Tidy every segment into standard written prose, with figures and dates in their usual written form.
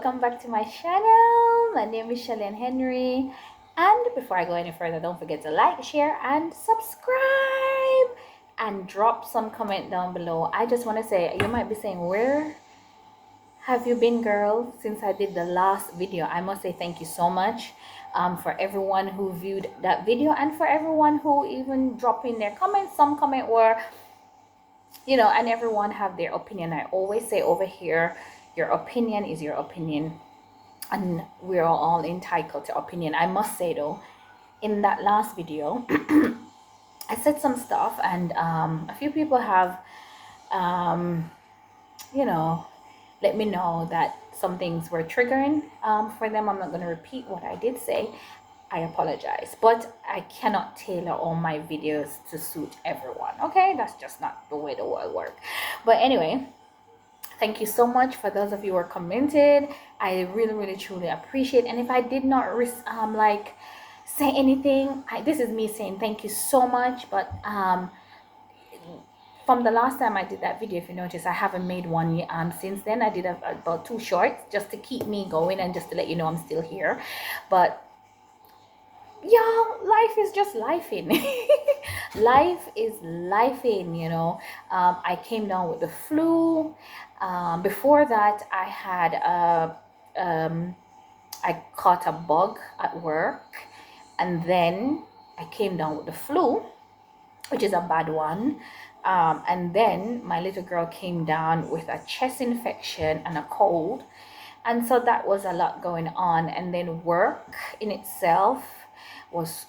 welcome back to my channel. My name is Shelley-ann Henry, and before I go any further, don't forget to like, share, and subscribe, and drop some comment down below. I just want to say, you might be saying, where have you been, girl, since I did the last video? I must say thank you so much for everyone who viewed that video, and for everyone who even dropped in their comments. Some comment were, and everyone have their opinion. I always say over here, your opinion is your opinion, and we're all entitled to opinion. I must say though, in that last video, I said some stuff, and a few people have, um, let me know that some things were triggering for them. I'm not going to repeat what I did say. I apologize, but I cannot tailor all my videos to suit everyone. Okay, that's just not the way the world works. But anyway, thank you so much for those of you who are commented. I really truly appreciate. And if I did not say anything, this is me saying thank you so much. But from the last time I did that video, if you notice, I haven't made one since then. I did about 2 shorts just to keep me going and just to let you know I'm still here. But y'all, life is just lifing. Life is lifing, I came down with the flu. Before that, I had I caught a bug at work, and then I came down with the flu, which is a bad one. And then my little girl came down with a chest infection and a cold, and so that was a lot going on. And then work in itself was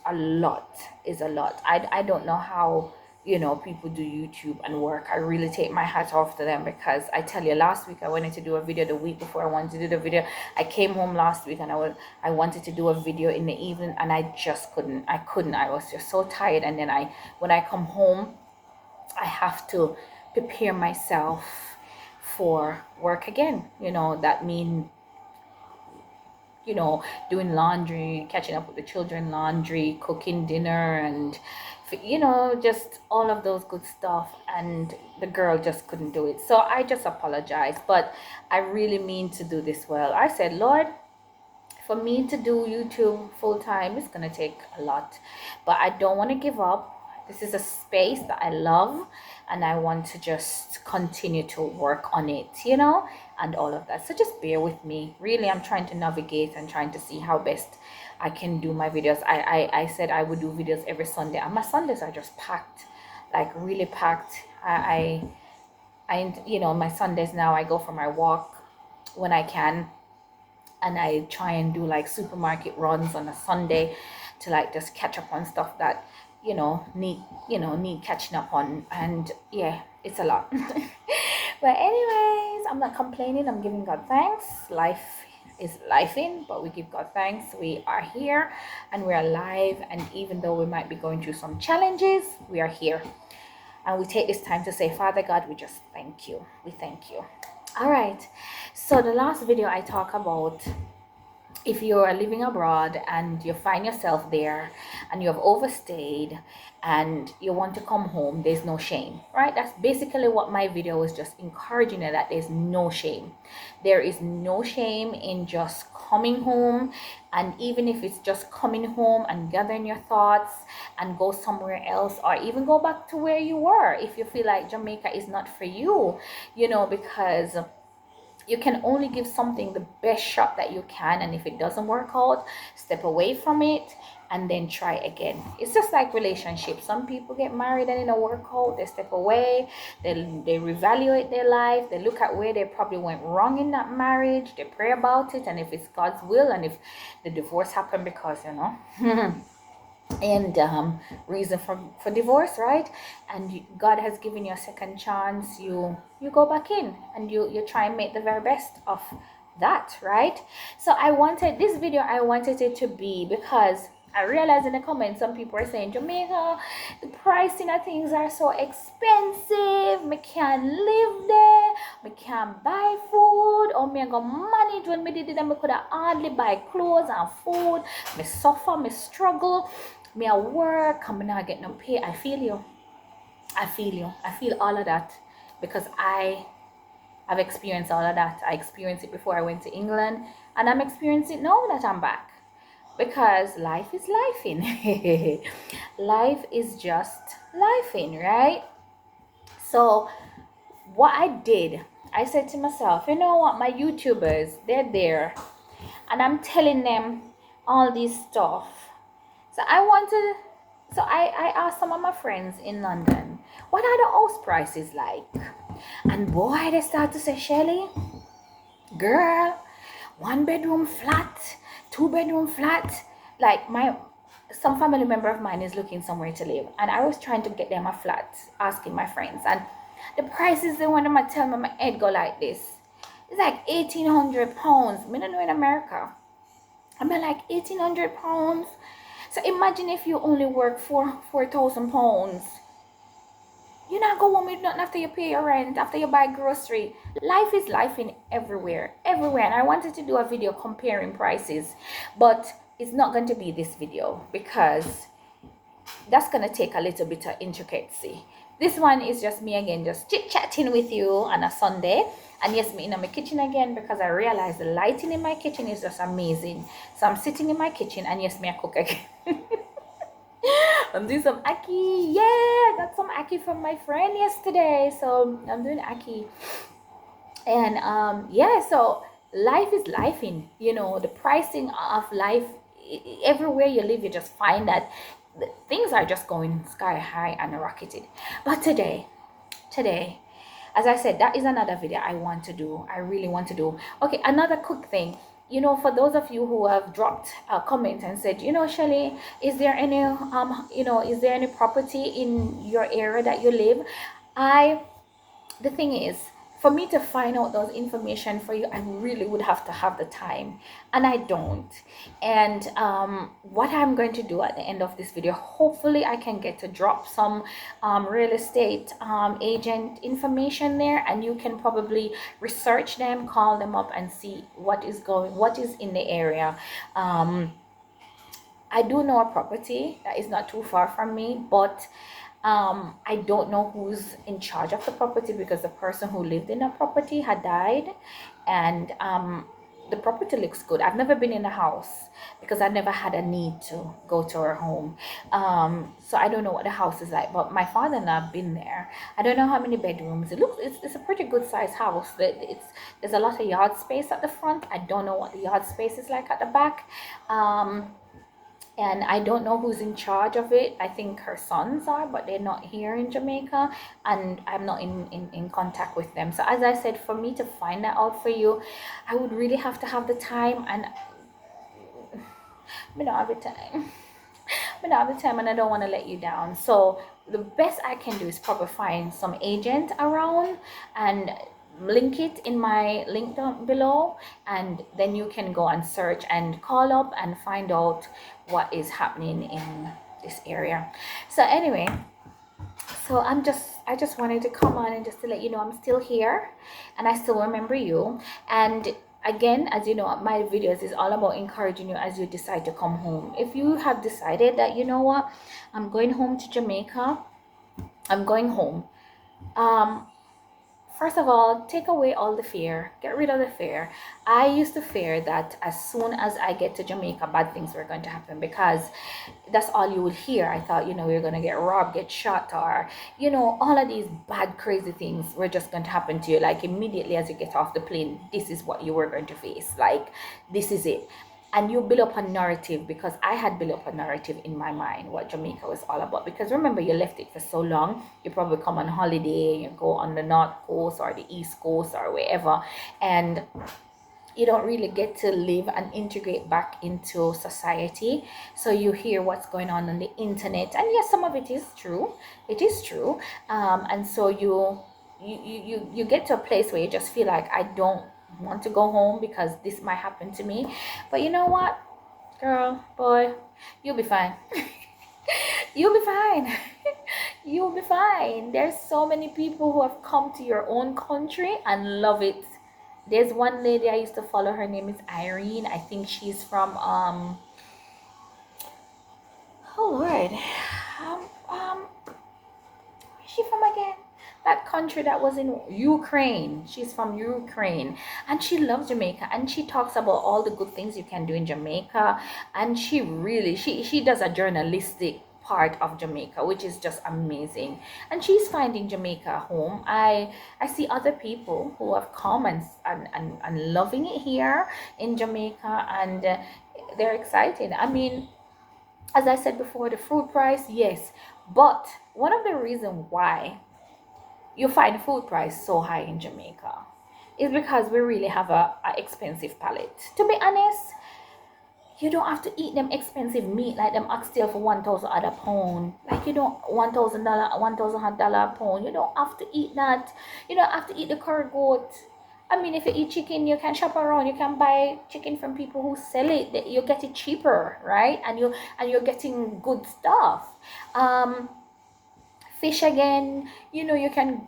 is a lot. I don't know how people do YouTube and work. I really take my hat off to them, because I tell you, last week I wanted to do a video. The week before I wanted to do the video. I came home last week and I wanted to do a video in the evening, and I just couldn't. I was just so tired. And then when I come home, I have to prepare myself for work again. That means doing laundry, catching up with the children, laundry, cooking dinner, and just all of those good stuff. And the girl just couldn't do it, so I just apologize. But I really mean to do this well. I said, Lord, for me to do YouTube full time, it's gonna take a lot, but I don't want to give up. This is a space that I love, and I want to just continue to work on it, and all of that. So just bear with me. Really, I'm trying to navigate and trying to see how best I can do my videos. I said I would do videos every Sunday, and my Sundays are just packed, like really packed. My Sundays now, I go for my walk when I can, and I try and do like supermarket runs on a Sunday to just catch up on stuff that need catching up on. And yeah, it's a lot. But anyways, I'm not complaining. I'm giving God thanks. Life is lifing, but we give God thanks. We are here and we're alive, and even though we might be going through some challenges, we are here. And we take this time to say, Father God, we just thank you. We thank you. All right, so the last video I talk about, if you are living abroad and you find yourself there and you have overstayed and you want to come home, there's no shame, right? That's basically what my video was, just encouraging you that there's no shame. There is no shame in just coming home. And even if it's just coming home and gathering your thoughts and go somewhere else, or even go back to where you were, if you feel like Jamaica is not for you, because you can only give something the best shot that you can. And if it doesn't work out, step away from it and then try again. It's just like relationships. Some people get married and it don't work out. They step away. They reevaluate their life. They look at where they probably went wrong in that marriage. They pray about it. And if it's God's will, and if the divorce happened because, and reason for divorce, right? And God has given you a second chance, you go back in and you try and make the very best of that, right? So I wanted it to be, because I realized in the comments some people are saying, Jamaica, the pricing of things are so expensive, me can't live there, me can't buy food, or me go manage. When me did it, me could have hardly buy clothes and food. Me suffer, me struggle, me at work, I'm not getting no pay. I feel you. I feel all of that, because I I've experienced all of that. I experienced it before I went to England, and I'm experiencing it now that I'm back, because life is lifing. Life is just lifing, right? So what I did, I said to myself, you know what, my YouTubers, they're there, and I'm telling them all this stuff. So I asked some of my friends in London, what are the house prices like? And boy, they start to say, Shelly, girl, 1 bedroom flat, 2 bedroom flat. Like some family member of mine is looking somewhere to live, and I was trying to get them a flat, asking my friends, and the prices they want them to tell me, my head go like this. It's like £1,800. Me don't know in America. I'm like £1,800. So imagine if you only work for £4,000. You're not going home with nothing after you pay your rent, after you buy grocery. Life is life in everywhere. And I wanted to do a video comparing prices, but it's not going to be this video because that's going to take a little bit of intricacy. This one is just me again, just chit-chatting with you on a Sunday. And yes, me in my kitchen again, because I realized the lighting in my kitchen is just amazing. So I'm sitting in my kitchen, and yes, me I cook again. I'm doing some ackee. Yeah, I got some ackee from my friend yesterday, so I'm doing ackee. And yeah, so life is lifing. The pricing of life, everywhere you live, you just find that things are just going sky high and rocketed. But today, as I said, that is another video I want to do. I really want to do. Okay, another quick thing. For those of you who have dropped a comment and said, Shelley, is there any property in your area that you live? The thing is, for me to find out those information for you, I really would have to have the time, and I don't. And what I'm going to do at the end of this video, hopefully I can get to drop some real estate agent information there, and you can probably research them, call them up, and see what is in the area. I do know a property that is not too far from me, but I don't know who's in charge of the property, because the person who lived in the property had died, and the property looks good. I've never been in the house because I never had a need to go to her home. So I don't know what the house is like, but my father and I have been there. I don't know how many bedrooms. It's a pretty good sized house. There's a lot of yard space at the front. I don't know what the yard space is like at the back. And I don't know who's in charge of it. I think her sons are, but they're not here in Jamaica, and I'm not in contact with them. So as I said, for me to find that out for you, I would really have to have the time, and I don't have the time. I don't have the time, and I don't want to let you down. So the best I can do is probably find some agent around and link it in my link down below, and then you can go and search and call up and find out what is happening in this area. So anyway, I just wanted to come on and just to let you know I'm still here, and I still remember you. And again, as you know, my videos is all about encouraging you as you decide to come home. If you have decided that, you know what, I'm going home to Jamaica, I'm going home, first of all, take away all the fear. Get rid of the fear. I used to fear that as soon as I get to Jamaica, bad things were going to happen, because that's all you would hear. I thought, you're going to get robbed, get shot, or, all of these bad, crazy things were just going to happen to you. Like immediately as you get off the plane, this is what you were going to face. Like, this is it. And you build up a narrative, because I had built up a narrative in my mind what Jamaica was all about. Because remember, you left it for so long. You probably come on holiday, you go on the North Coast or the East Coast or wherever, and you don't really get to live and integrate back into society. So you hear what's going on the internet, and yes, some of it is true. It is true. And so you get to a place where you just feel like, I don't want to go home because this might happen to me. But you know what, girl, boy, you'll be fine. You'll be fine. You'll be fine. There's so many people who have come to your own country and love it. There's one lady I used to follow. Her name is Irene. I think she's from oh Lord, where's she from again? that country that was in Ukraine. She's from Ukraine, and she loves Jamaica, and she talks about all the good things you can do in Jamaica. And she really, she does a journalistic part of Jamaica, which is just amazing. And she's finding Jamaica a home. I see other people who have come and loving it here in Jamaica, and they're excited. I mean, as I said before, the fruit price, yes, but one of the reasons why you find food price so high in Jamaica is because we really have a expensive palate. To be honest, you don't have to eat them expensive meat like them oxtail for 1,000 at a pound. Like you don't $1,000 a pound. You don't have to eat that. You don't have to eat the curry goat. I mean, if you eat chicken, you can shop around. You can buy chicken from people who sell it. You get it cheaper, right? And you're getting good stuff. Fish again, you can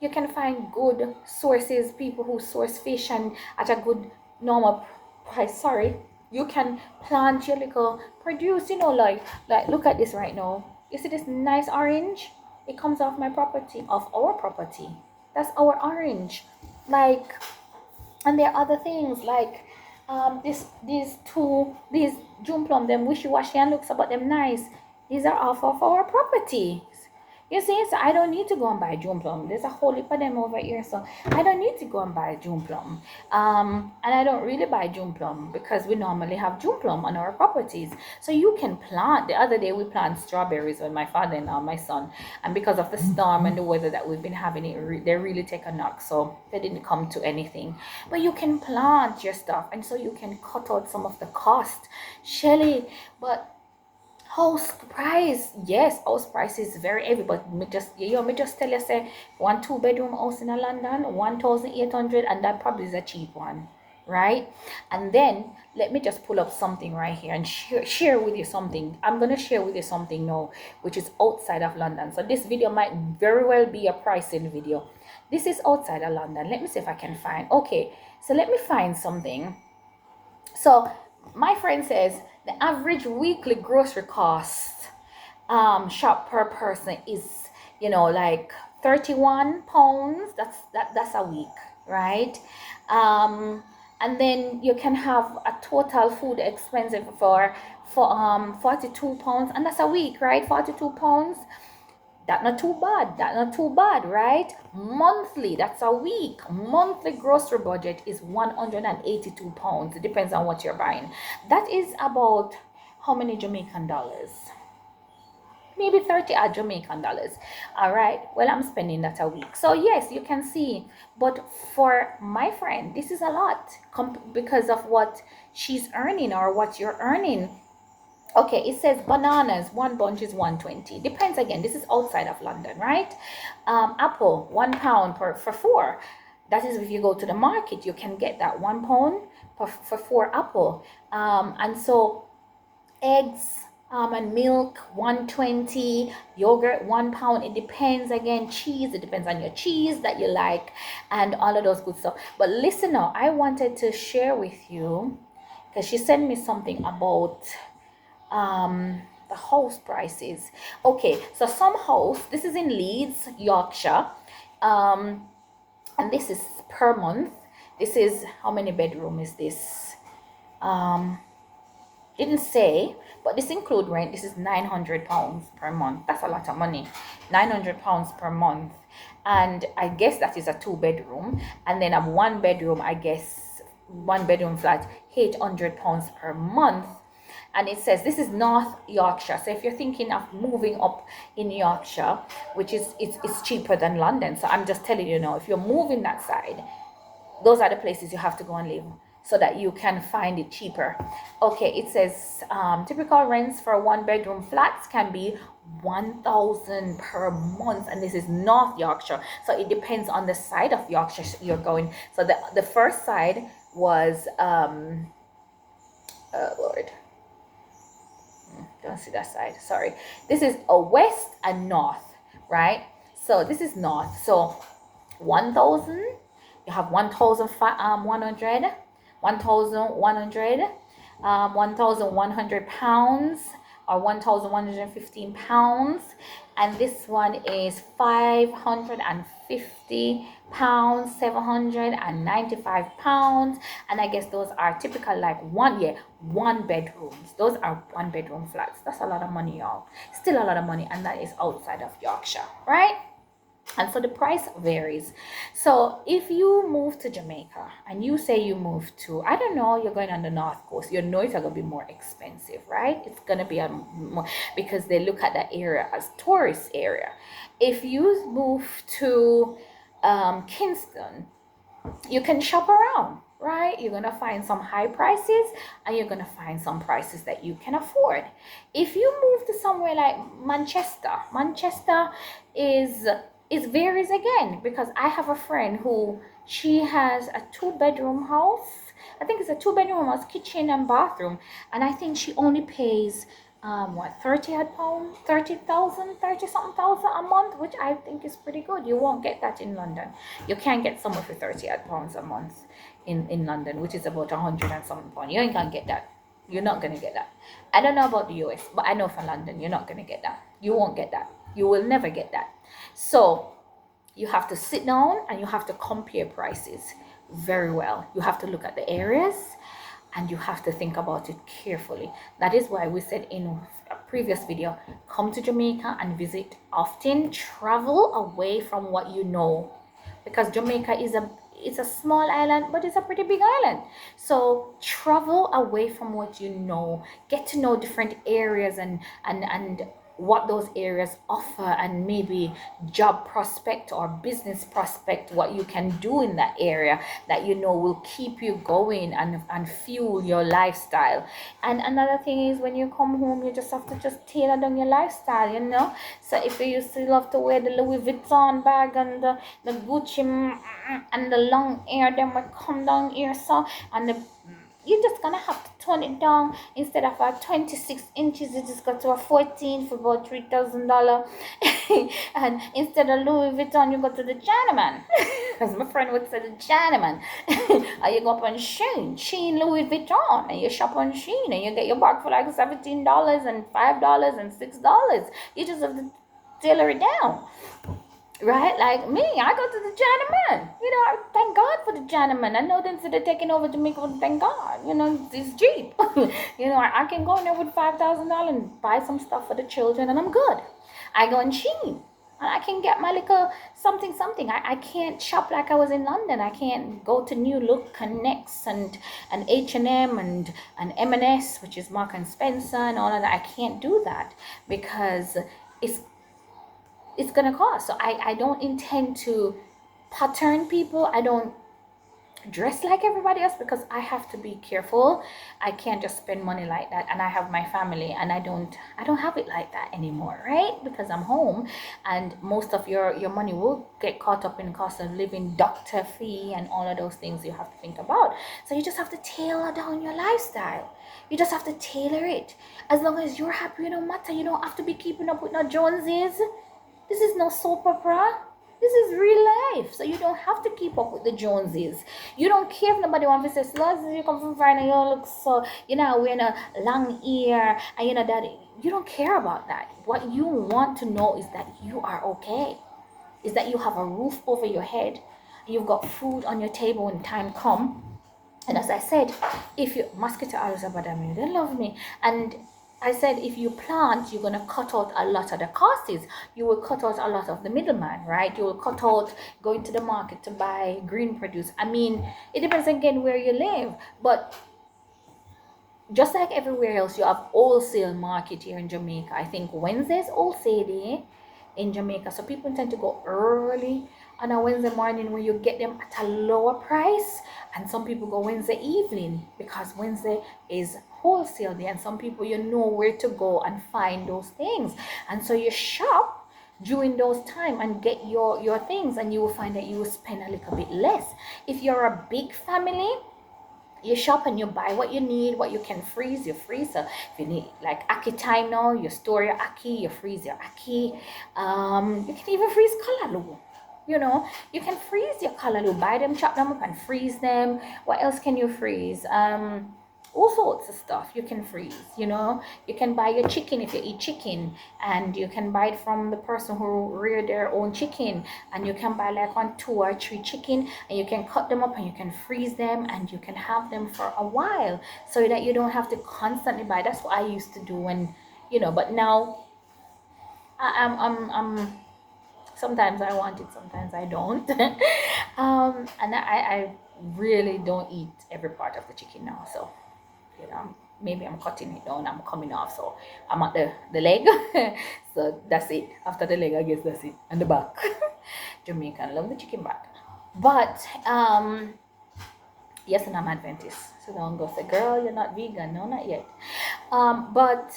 you can find good sources, people who source fish and at a good normal price. Sorry, you can plant your little produce, like look at this right now. You see this nice orange? It comes off my property, off our property. That's our orange. Like, and there are other things like these June plum, them wishy-washy and looks about them nice. These are off of our property. You see, so I don't need to go and buy June plum. There's a whole heap of them over here, so I don't need to go and buy June plum. And I don't really buy June plum because we normally have June plum on our properties. So you can plant. The other day we planted strawberries with my father-in-law, my son, and because of the storm and the weather that we've been having, they really take a knock, so they didn't come to anything. But you can plant your stuff, and so you can cut out some of the cost, Shelley. But house price, yes, house price is very heavy, but me just tell you, say, 1 2 bedroom house in a London, 1,800, and that probably is a cheap one, right? And then let me just pull up something right here and share with you something. I'm gonna share with you something now, which is outside of London. So this video might very well be a pricing video. This is outside of London. Let me see if I can find. Okay, so let me find something. So my friend says the average weekly grocery cost shop per person is like £31. That's a week, right? And then you can have a total food expensive for £42, and that's a week, right? £42. That's not too bad, right? Monthly, that's a week. Monthly grocery budget is £182. It depends on what you're buying. That is about how many Jamaican dollars? Maybe 30 odd Jamaican dollars. All right, well, I'm spending that a week. So yes, you can see, but for my friend, this is a lot because of what she's earning or what you're earning. Okay, it says bananas, one bunch is 120. Depends again, this is outside of London, right? Apple, £1 for 4. That is if you go to the market, you can get that £1 for 4 apple. And so eggs and milk, 120. Yogurt, £1. It depends again. Cheese, it depends on your cheese that you like and all of those good stuff. But listen now, I wanted to share with you because she sent me something about the house prices. Okay, so some house, this is in Leeds, Yorkshire, and this is per month. This is, how many bedroom is this? Didn't say, but this include rent. This is £900 per month. That's a lot of money. £900 per month, and I guess that is a 2 bedroom, and then a 1 bedroom, I guess 1 bedroom flat, £800 per month. And it says this is North Yorkshire. So if you're thinking of moving up in Yorkshire, which is it's cheaper than London. So I'm just telling you now, if you're moving that side, those are the places you have to go and live so that you can find it cheaper. Okay, it says typical rents for 1 bedroom flats can be 1,000 per month, and this is North Yorkshire. So it depends on the side of Yorkshire you're going. So the first side was Lord, don't see that side, sorry. This is a west and north, right? So this is north. So 1,000, you have 1,100, 1,100, £1,100 or £1,115, and this one is 550 pounds, 795 pounds. And I guess those are typical like one bedrooms. Those are one bedroom flats. That's a lot of money, y'all. Still a lot of money, and that is outside of Yorkshire, right? And so the price varies. So if you move to Jamaica and you say you move to, I don't know, you're going on the north coast, you know it's going to be more expensive, right? It's going to be more, because they look at that area as tourist area. If you move to Kingston, you can shop around, right? You're gonna find some high prices, and you're gonna find some prices that you can afford. If you move to somewhere like Manchester is varies again, because I have a friend who, she has a 2 bedroom house. I think it's a 2 bedroom house, kitchen and bathroom, and I think she only pays 30 odd pounds, 30,000, 30 something thousand a month, which I think is pretty good. You won't get that in London. You can't get somewhere for 30 odd pounds a month in London, which is about 100 and something pounds. You ain't gonna get that. You're not gonna get that. I don't know about the US, but I know for London, you're not gonna get that. You won't get that. You will never get that. So you have to sit down and you have to compare prices very well. You have to look at the areas, and you have to think about it carefully. That is why we said in a previous video, come to Jamaica and visit often. Travel away from what you know, because Jamaica is it's a small island, but it's a pretty big island. So travel away from what you know, get to know different areas and what those areas offer, and maybe job prospect or business prospect, what you can do in that area that you know will keep you going and fuel your lifestyle. And another thing is, when you come home, you just have to just tailor down your lifestyle, you know. So if you used to love to wear the Louis Vuitton bag and the Gucci and the long hair, then will come down here, so, and you're just gonna have to tone it down. Instead of a 26 inches, you just got to a 14 for about $3,000. And instead of Louis Vuitton, you go to the Chinaman. As my friend would say, the Chinaman. And you go up on Shein Louis Vuitton, and you shop on Shein, and you get your bag for like $17 and $5 and $6. You just have to tailor it down. Right? Like me, I go to the Chinaman. You know, I thank God for the Chinaman. I know them, so they're taking over Jamaica, but thank God. You know, it's cheap. You know, I can go in there with $5,000 and buy some stuff for the children, and I'm good. I go in Shein, and I can get my little something. I can't shop like I was in London. I can't go to New Look, Connects, and H&M and M&S, which is Mark and Spencer, and all of that. I can't do that because it's gonna cost. So I don't intend to pattern people. I don't dress like everybody else, because I have to be careful. I can't just spend money like that, and I have my family, and I don't have it like that anymore, right? Because I'm home, and most of your money will get caught up in cost of living, doctor fee, and all of those things you have to think about. So you just have to tailor down your lifestyle. You just have to tailor it. As long as you're happy, it don't matter. You don't have to be keeping up with no Joneses. This is no soap opera. This is real life. So you don't have to keep up with the Joneses. You don't care if nobody wants to say, as long as you come from Friday, you look so, you know, wearing a long ear, and you know that. You don't care about that. What you want to know is that you are okay. Is that you have a roof over your head. You've got food on your table when time comes. And as I said, if you, mosquito always about me, they love me. And I said, if you plant, you're going to cut out a lot of the costs. You will cut out a lot of the middleman, right? You will cut out going to the market to buy green produce. I mean, it depends again where you live. But just like everywhere else, you have wholesale market here in Jamaica. I think Wednesday's wholesale day in Jamaica. So people tend to go early on a Wednesday morning when you get them at a lower price. And some people go Wednesday evening, because Wednesday is wholesale day, and some people, you know where to go and find those things, and so you shop during those time and get your things, and you will find that you will spend a little bit less. If you're a big family, you shop and you buy what you need, what you can freeze, you freeze. So if you need like ackee time now, you store your ackee, you freeze your ackee. You can even freeze callaloo. You know, you can freeze your callaloo, buy them, chop them up and freeze them. What else can you freeze? all sorts of stuff you can freeze. You can buy your chicken if you eat chicken, and you can buy it from the person who rear their own chicken, and you can buy like 1, 2, or 3 chicken, and you can cut them up and you can freeze them, and you can have them for a while so that you don't have to constantly buy. That's what I used to do when, but now I'm sometimes I want it, sometimes I don't. And I really don't eat every part of the chicken now. So, maybe I'm cutting it down, I'm coming off. So I'm at the leg. So that's it. After the leg, I guess that's it. And the back. Jamaican love the chicken back. But yes, and I'm Adventist. So don't go say, girl, you're not vegan. No, not yet. But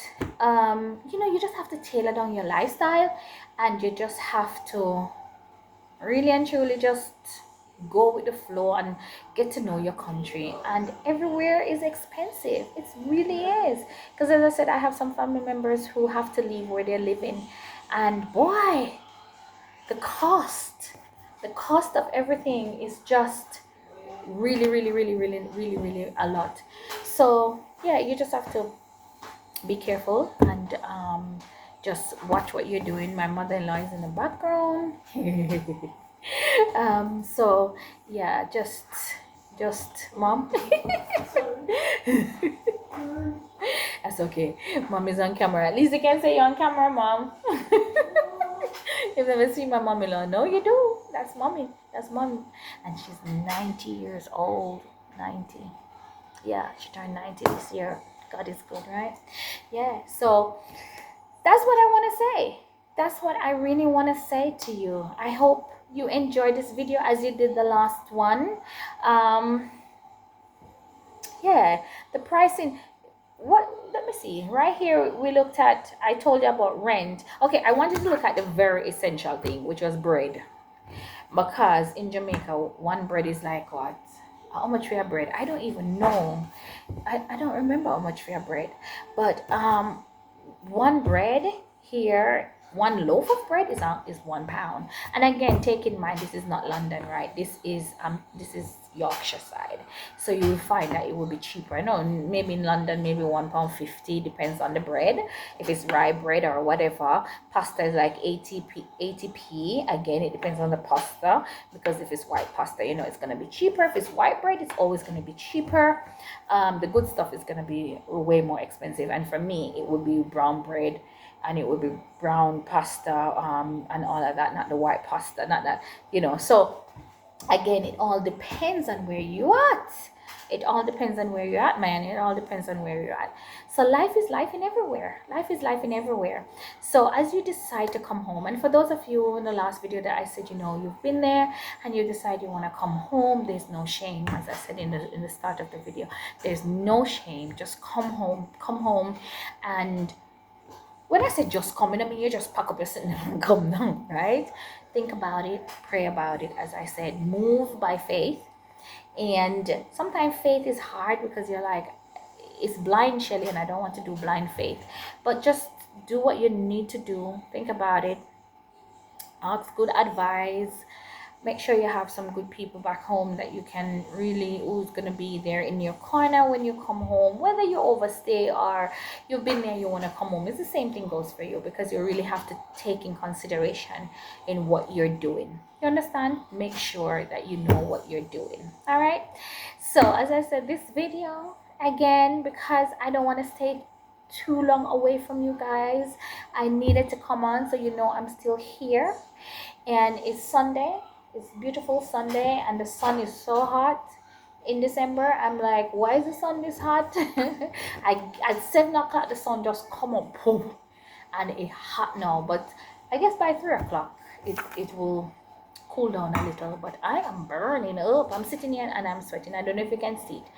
you just have to tailor down your lifestyle, and you just have to really and truly just go with the flow and get to know your country. And everywhere is expensive. It really is. Because as I said, I have some family members who have to leave where they're living, and boy, the cost of everything is just really, really, really, really, really, really a lot. So yeah, you just have to be careful and just watch what you're doing. My mother-in-law is in the background. So yeah, just mom. That's okay, mom is on camera. At least you can say you're on camera, mom. You've never seen my mom-in-law. No, you do. That's mommy. That's mommy. And she's 90 years old. 90. Yeah, she turned 90 this year. God is good, right? Yeah, so that's what I want to say. That's what I really want to say to you. I hope you enjoyed this video as you did the last one. Yeah, the pricing. Let me see. Right here, we looked at, I told you about rent. Okay, I wanted to look at the very essential thing, which was bread. Because in Jamaica, one bread is like what? How much for your bread? I don't even know. I don't remember how much for your bread. But one bread here, one loaf of bread is £1. And again, take in mind, this is not London, right? This is Yorkshire side, so you will find that it will be cheaper. I know maybe in London, maybe £1.50, depends on the bread, if it's rye bread or whatever. Pasta is like 80p. Again, it depends on the pasta, because if it's white pasta, it's going to be cheaper. If it's white bread, it's always going to be cheaper. The good stuff is going to be way more expensive, and for me it would be brown bread, and it would be brown pasta, and all of that, not the white pasta, not that, so again, it all depends on where you at. It all depends on where you're at, man. It all depends on where you're at. So life is life in everywhere. Life is life in everywhere. So as you decide to come home, and for those of you in the last video that I said, you've been there and you decide you want to come home, there's no shame. As I said in the start of the video, there's no shame. Just come home. And when I say just come in, I mean you just pack up your sitting and come down, right? Think about it, pray about it. As I said, move by faith. And sometimes faith is hard because you're like, it's blind, Shelley, and I don't want to do blind faith. But just do what you need to do. Think about it. Ask good advice. Make sure you have some good people back home that you can really, who's going to be there in your corner when you come home. Whether you overstay or you've been there, you want to come home, it's the same thing goes for you, because you really have to take in consideration in what you're doing. You understand? Make sure that you know what you're doing. All right? So as I said, this video, again, because I don't want to stay too long away from you guys, I needed to come on so I'm still here. And it's Sunday. It's beautiful Sunday, and the sun is so hot in December. I'm like, why is the sun this hot? At 7 o'clock the sun just come up, boom, and it's hot now. But I guess by 3 o'clock it will cool down a little. But I am burning up. I'm sitting here and I'm sweating. I don't know if you can see it,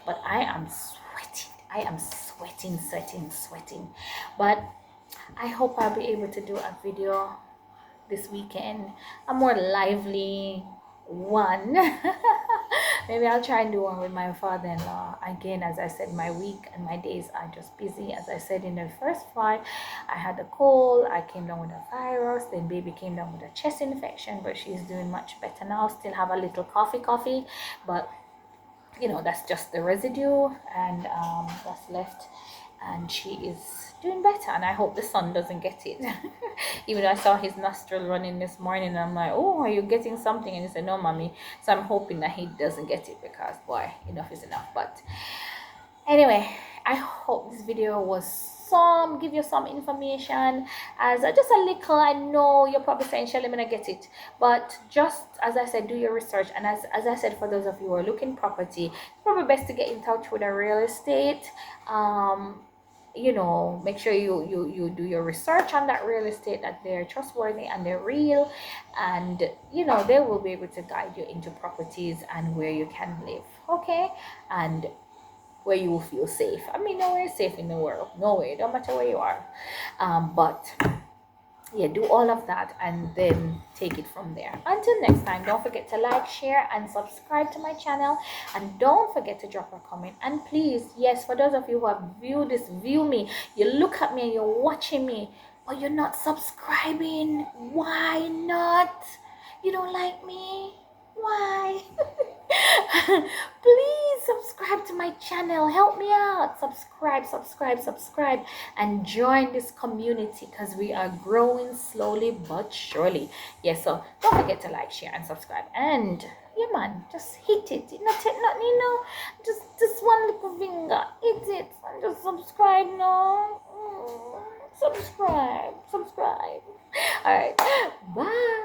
but I am sweating. I am sweating. But I hope I'll be able to do a video this weekend, a more lively one. Maybe I'll try and do one with my father-in-law. Again, as I said, my week and my days are just busy. As I said in the first flight, I had a cold, I came down with a virus, then baby came down with a chest infection, but she's doing much better now. Still have a little coffee, but you know, that's just the residue, and that's left, and she is doing better, and I hope the sun doesn't get it. Even though I saw his nostril running this morning, and I'm like, oh, are you getting something? And he said, no, mommy. So I'm hoping that he doesn't get it, because boy, enough is enough. But anyway, I hope this video was give you some information, as just a little. I know you're probably saying, Shelly, I'm gonna get it, but just as I said, do your research. And as I said, for those of you who are looking property, it's probably best to get in touch with a real estate. You know, make sure you do your research on that real estate, that they're trustworthy and they're real, and you know, they will be able to guide you into properties and where you can live, okay, and where you will feel safe. I mean, nowhere is safe in the world, nowhere, no matter where you are. But yeah, do all of that and then take it from there. Until next time, don't forget to like, share, and subscribe to my channel, and don't forget to drop a comment. And please, yes, for those of you who have view me, you look at me and you're watching me, but you're not subscribing. Why not? You don't like me? Why? Please subscribe to my channel, help me out. Subscribe, and join this community, because we are growing slowly but surely. Yes, so don't forget to like, share, and subscribe. And yeah, man, just hit it. Not take nothing, you know, just one little finger, hit it, and just subscribe now. Subscribe. All right, bye.